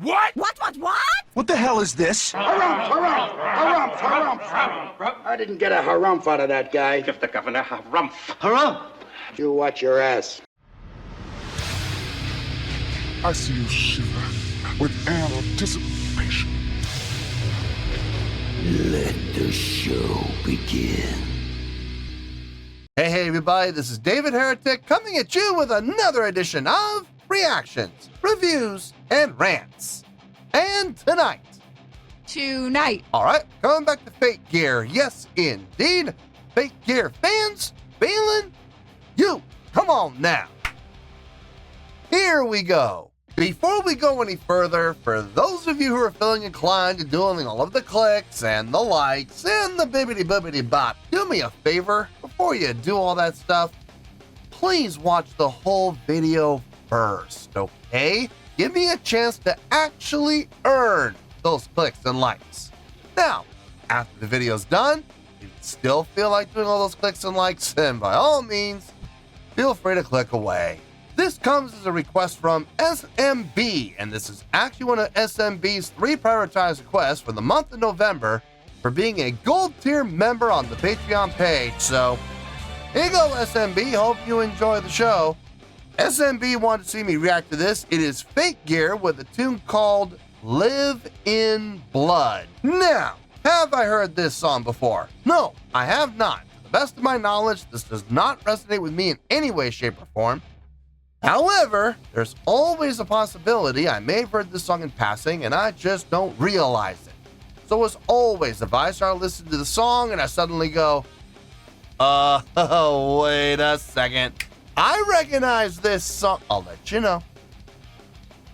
What? What? What the hell is this? Harumph. I didn't get a harumph out of that guy. Give the governor harumph. Harumph! You watch your ass. I see you shiver with anticipation. Let the show begin. Hey everybody, this is David Heretic coming at you with another edition of Reactions, Reviews, and Rants. And tonight, alright, coming back to Fake Gear, yes indeed, Fake Gear fans, feeling you. Come on now. Here we go. Before we go any further, for those of you who are feeling inclined to doing all of the clicks and the likes and the bibbity-bobbity bop, do me a favor, before you do all that stuff, please watch the whole video first, okay? Give me a chance to actually earn those clicks and likes. Now, after the video's done, if you still feel like doing all those clicks and likes, then by all means, feel free to click away. This comes as a request from SMB, and this is actually one of SMB's 3 prioritized requests for the month of November for being a gold tier member on the Patreon page. So, here you go, SMB. Hope you enjoy the show. SMB wanted to see me react to this. It is Fake Gear with a tune called Live in Blood. Now, have I heard this song before? No, I have not. To the best of my knowledge, this does not resonate with me in any way, shape, or form. However, there's always a possibility I may have heard this song in passing and I just don't realize it. So as always, if I start listening to the song and I suddenly go, wait a second, I recognize this song, I'll let you know.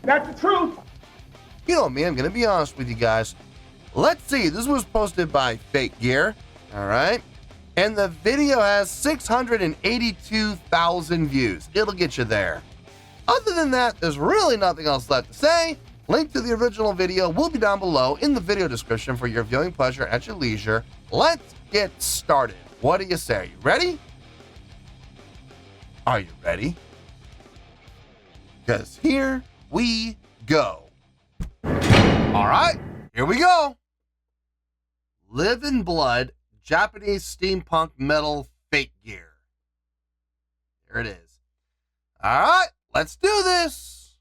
That's the truth. You know me, I'm going to be honest with you guys. Let's see, this was posted by Fake Gear, alright? And the video has 682,000 views. It'll get you there. Other than that, there's really nothing else left to say. Link to the original video will be down below in the video description for your viewing pleasure at your leisure. Let's get started. What do you say? Are you ready? Are you ready? Because here we go. All right, here we go. Live in Blood, Japanese steampunk metal Fake Gear. There it is. All right, let's do this.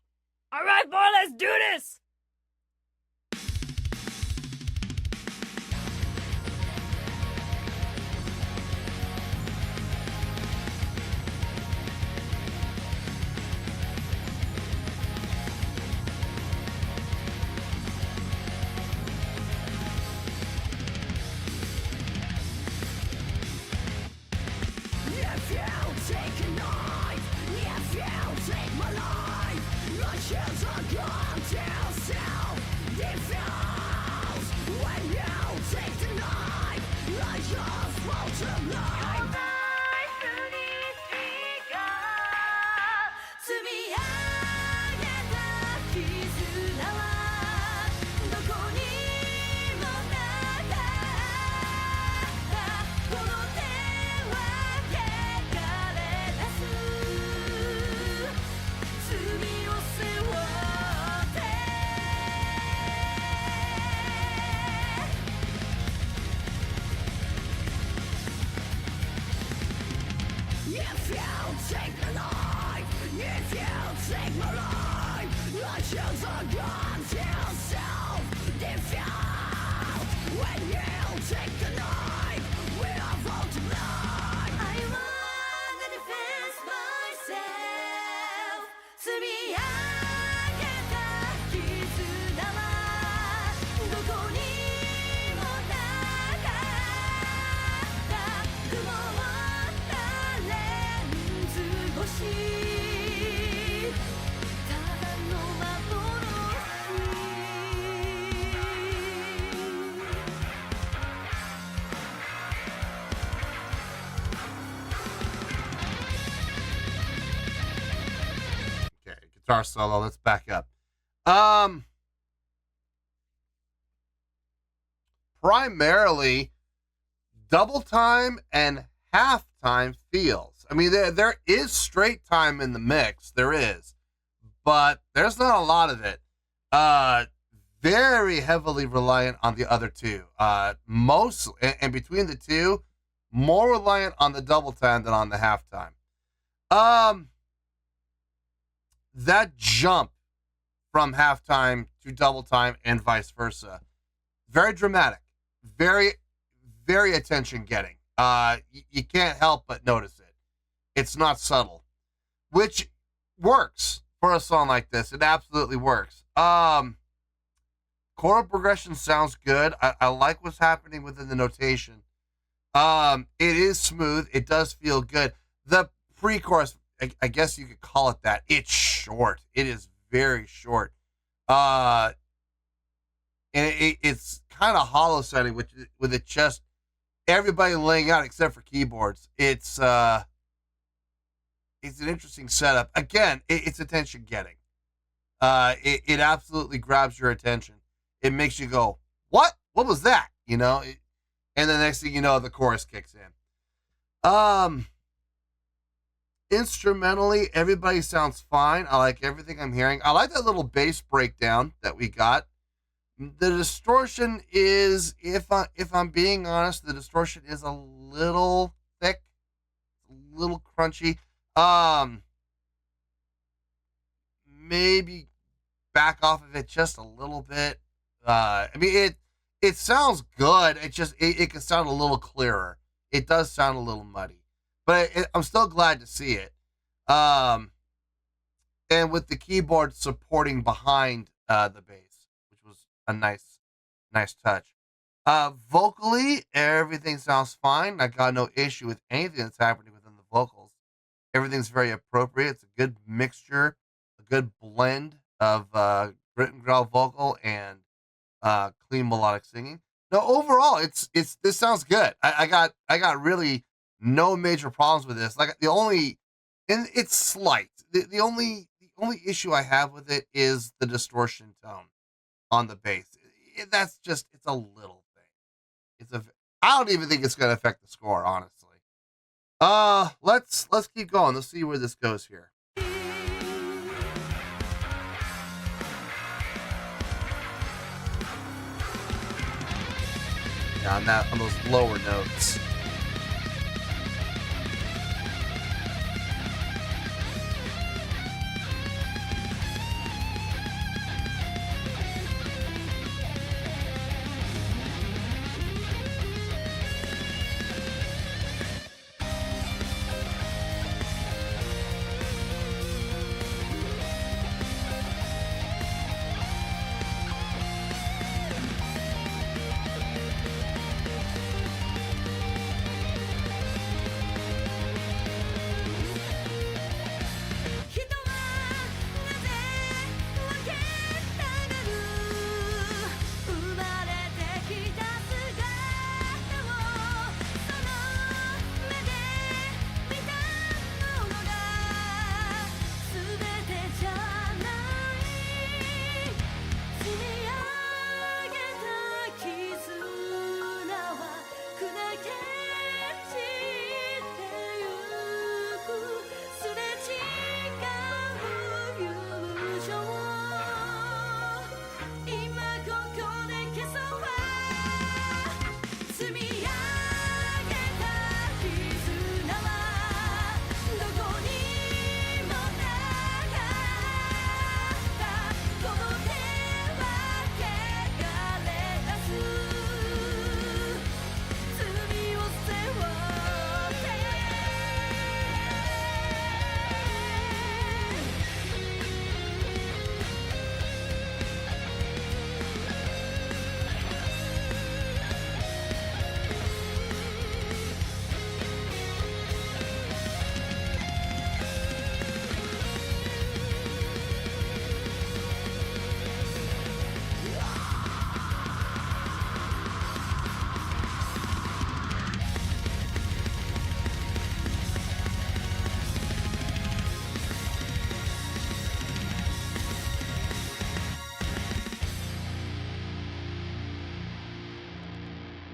All right, boy, let's do this. If you take a knife, if you take my life, the chills are gone till self-defense. When you take the knife, I just want to life. 積み上げた絆はどこにもなかったこの手は汚れ出す罪を背負って If you take the knife, if you take my life, the chills are gone till self-defense. When you take the knife, we are both to blind. I wanna defend myself. 積み上げた絆はどこにもなかった曇ったレンズ越しただの幻 Okay, guitar solo, let's back up. Primarily double time and half time feels. I mean, there is straight time in the mix, there is, but there's not a lot of it. Very heavily reliant on the other two. Most and between the two, more reliant on the double time than on the halftime. That jump from halftime to double time and vice versa, very dramatic, very, very attention getting. You can't help but notice it. It's not subtle, which works for a song like this. It absolutely works. Choral progression sounds good. I like what's happening within the notation. It is smooth. It does feel good. The pre-chorus, I guess you could call it that. It's short. It is very short. And it's kind of hollow sounding, with it just everybody laying out except for keyboards. It's an interesting setup. Again, it's attention getting. It absolutely grabs your attention. It makes you go, what? What was that? You know? And the next thing you know, the chorus kicks in. Instrumentally, everybody sounds fine. I like everything I'm hearing. I like that little bass breakdown that we got. The distortion is, if I'm being honest, the distortion is a little thick, a little crunchy. Maybe back off of it just a little bit. I mean, it sounds good. It can sound a little clearer. It does sound a little muddy, but I'm still glad to see it. And with the keyboard supporting behind the bass, which was a nice touch. Vocally, everything sounds fine. I got no issue with anything that's happening within the vocals. Everything's very appropriate. It's a good mixture, a good blend of grit and growl vocal and clean melodic singing. No, overall, this sounds good. I got really no major problems with this. Like and it's slight. The only issue I have with it is the distortion tone on the bass. That's just, it's a little thing. I don't even think it's going to affect the score, honestly. Let's keep going. Let's see where this goes here. On those lower notes.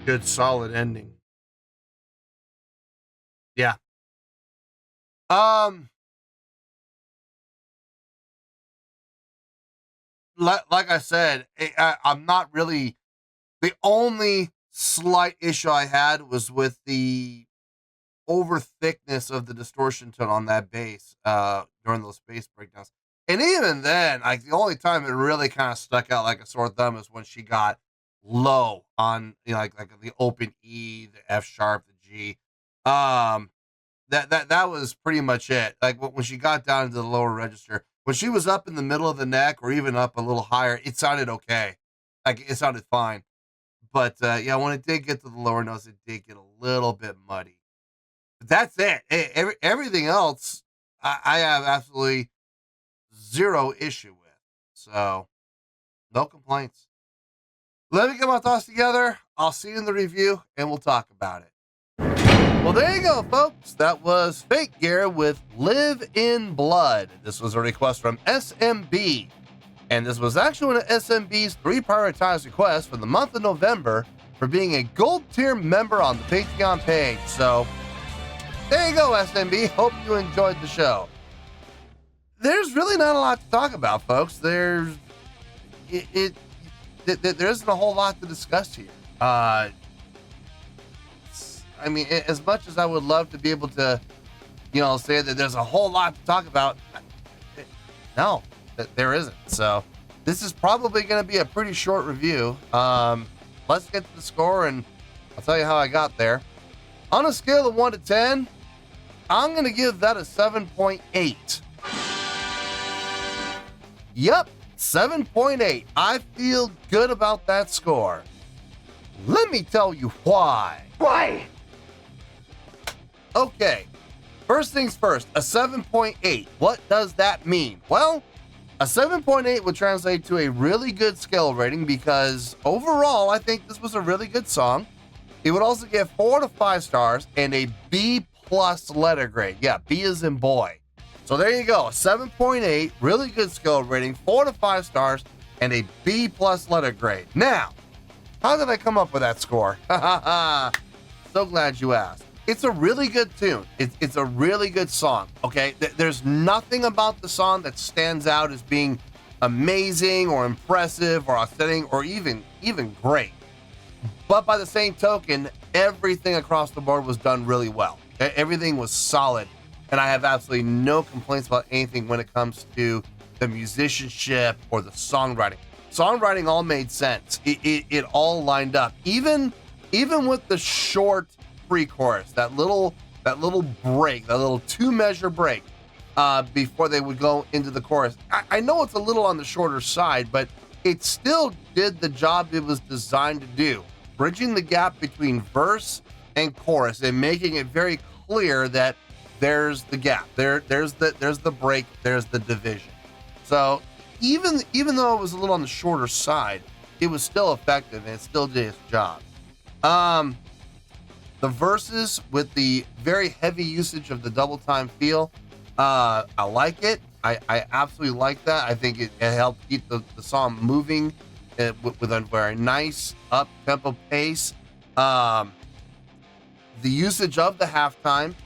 Good, solid ending. Yeah. like I said, I'm not really, the only slight issue I had was with the over thickness of the distortion tone on that bass during those bass breakdowns. And even then, like the only time it really kind of stuck out like a sore thumb is when she got low on, you know, like the open E, the F sharp, the G. That was pretty much it. Like when she got down into the lower register, when she was up in the middle of the neck or even up a little higher, it sounded okay. Like it sounded fine. But yeah, when it did get to the lower notes, it did get a little bit muddy. But that's it. Everything else, I have absolutely zero issue with. So, no complaints. Let me get my thoughts together. I'll see you in the review, and we'll talk about it. Well, there you go, folks. That was Fake Gear with Live in Blood. This was a request from SMB. And this was actually one of SMB's 3 prioritized requests for the month of November for being a gold tier member on the Patreon page. So, there you go, SMB. Hope you enjoyed the show. There's really not a lot to talk about, folks. There isn't a whole lot to discuss here. I mean, as much as I would love to be able to, you know, say that there's a whole lot to talk about, no, there isn't. So this is probably going to be a pretty short review. Let's get to the score, and I'll tell you how I got there. On a scale of 1 to 10, I'm going to give that a 7.8. Yep, 7.8. I feel good about that score. Let me tell you why. Why? Okay, first things first, a 7.8. What does that mean? Well, a 7.8 would translate to a really good scale rating because overall, I think this was a really good song. It would also get 4 to 5 stars and a B+ letter grade. Yeah, B as in boy. So there you go, a 7.8, really good scale rating, 4 to 5 stars, and a B+ letter grade. Now, how did I come up with that score? So glad you asked. It's a really good tune. It's a really good song, okay? There's nothing about the song that stands out as being amazing or impressive or outstanding or even great. But by the same token, everything across the board was done really well. Everything was solid. And I have absolutely no complaints about anything when it comes to the musicianship or the songwriting. Songwriting all made sense. It all lined up. Even with the short pre-chorus, that little break, that little 2-measure break before they would go into the chorus. I know it's a little on the shorter side, but it still did the job it was designed to do, bridging the gap between verse and chorus and making it very clear that there's the gap, there's the break, there's the division. So even though it was a little on the shorter side, it was still effective and it still did its job. The verses with the very heavy usage of the double time feel, I like it. I absolutely like that. I think it helped keep the song moving with a very nice up tempo pace. The usage of the halftime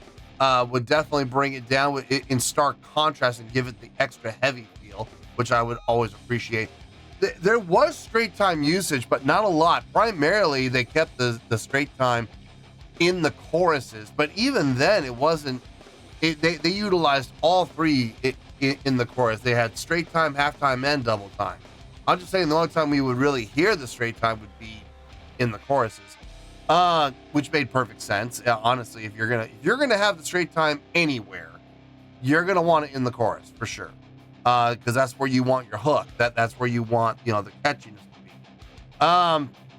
would definitely bring it down in stark contrast and give it the extra heavy feel, which I would always appreciate. There was straight time usage, but not a lot. Primarily, they kept the straight time in the choruses, but even then, it wasn't. They utilized all 3 in the chorus. They had straight time, halftime, and double time. I'm just saying the only time we would really hear the straight time would be in the choruses. Which made perfect sense. Honestly, if you're gonna have the straight time anywhere, you're gonna want it in the chorus for sure, because that's where you want your hook. That's where you want, you know, the catchiness to be.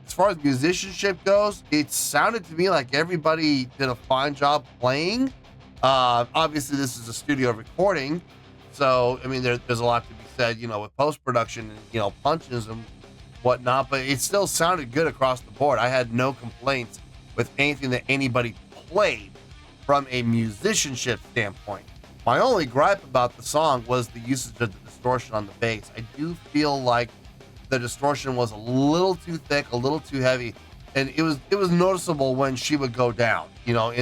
As far as musicianship goes, it sounded to me like everybody did a fine job playing. Obviously, this is a studio recording, so I mean, there's a lot to be said, you know, with post production and, you know, punches and whatnot, but it still sounded good across the board. I had no complaints with anything that anybody played from a musicianship standpoint. My only gripe about the song was the usage of the distortion on the bass. I do feel like the distortion was a little too thick, a little too heavy, and it was noticeable when she would go down, you know,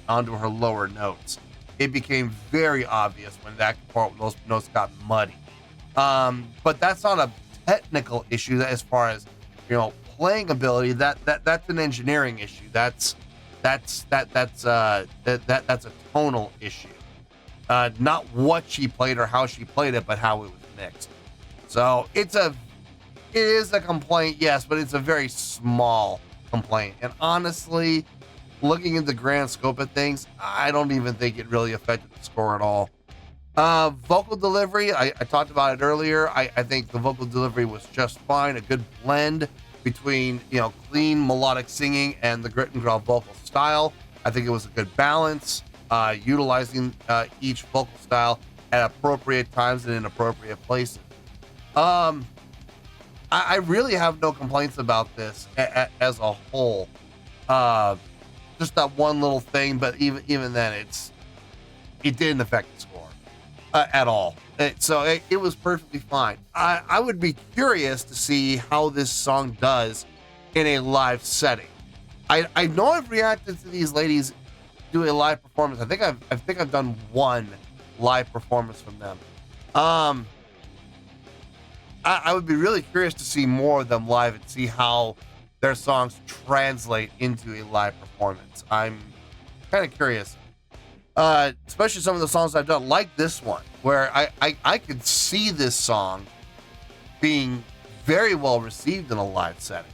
onto her lower notes. It became very obvious when that part, those notes got muddy. But that's not a technical issue as far as, you know, playing ability. That's an engineering issue. That's a tonal issue. Not what she played or how she played it, but how it was mixed. So it is a complaint, yes, but it's a very small complaint. And honestly, looking at the grand scope of things, I don't even think it really affected the score at all. Vocal delivery, I talked about it earlier. I think the vocal delivery was just fine. A good blend between, you know, clean melodic singing and the grit and growl vocal style. I think it was a good balance, utilizing each vocal style at appropriate times and in appropriate places. I really have no complaints about this as a whole. Just that one little thing, but even then, it didn't affect the score at all. It was perfectly fine. I would be curious to see how this song does in a live setting. I know I've reacted to these ladies doing a live performance. I think I've done one live performance from them. I would be really curious to see more of them live and see how their songs translate into a live performance. I'm kind of curious, especially some of the songs I've done, like this one, where I could see this song being very well received in a live setting.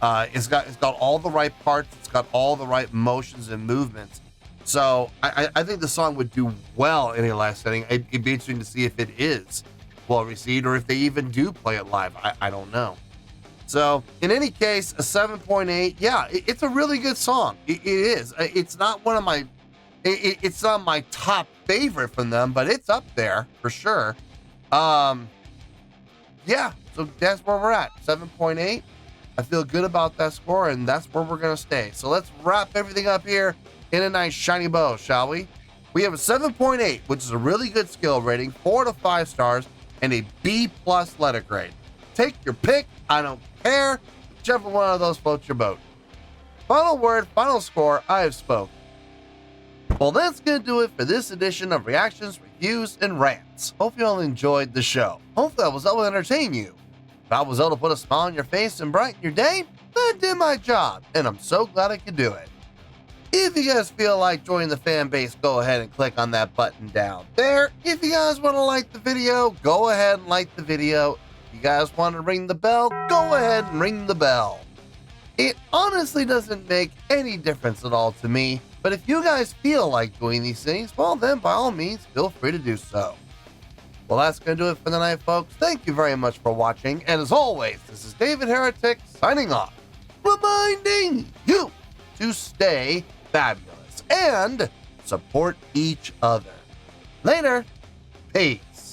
It's got all the right parts. It's got all the right motions and movements. So I think the song would do well in a live setting. It'd be interesting to see if it is well received or if they even do play it live. I don't know. So in any case, a 7.8. Yeah, it's a really good song. It is. It's not one of my. It's not my top favorite from them, but it's up there for sure. Yeah. So that's where we're at. 7.8. I feel good about that score, and that's where we're gonna stay. So let's wrap everything up here in a nice shiny bow, shall we? We have a 7.8, which is a really good skill rating, 4 to 5 stars, and a B+ letter grade. Take your pick. I don't care. Whichever one of those floats your boat. Final word, final score. I have spoken. Well, that's gonna do it for this edition of Reactions, Reviews, and Rants. Hope you all enjoyed the show. Hopefully I was able to entertain you. If I was able to put a smile on your face and brighten your day, I did my job, and I'm so glad I could do it. If you guys feel like joining the fan base, go ahead and click on that button down there. If you guys want to like the video, go ahead and like the video. If you guys want to ring the bell, go ahead and ring the bell. It honestly doesn't make any difference at all to me, but if you guys feel like doing these things, well then by all means, feel free to do so. Well, that's going to do it for the night, folks. Thank you very much for watching, and as always, this is David Heretic signing off, reminding you to stay fabulous and support each other. Later. Peace.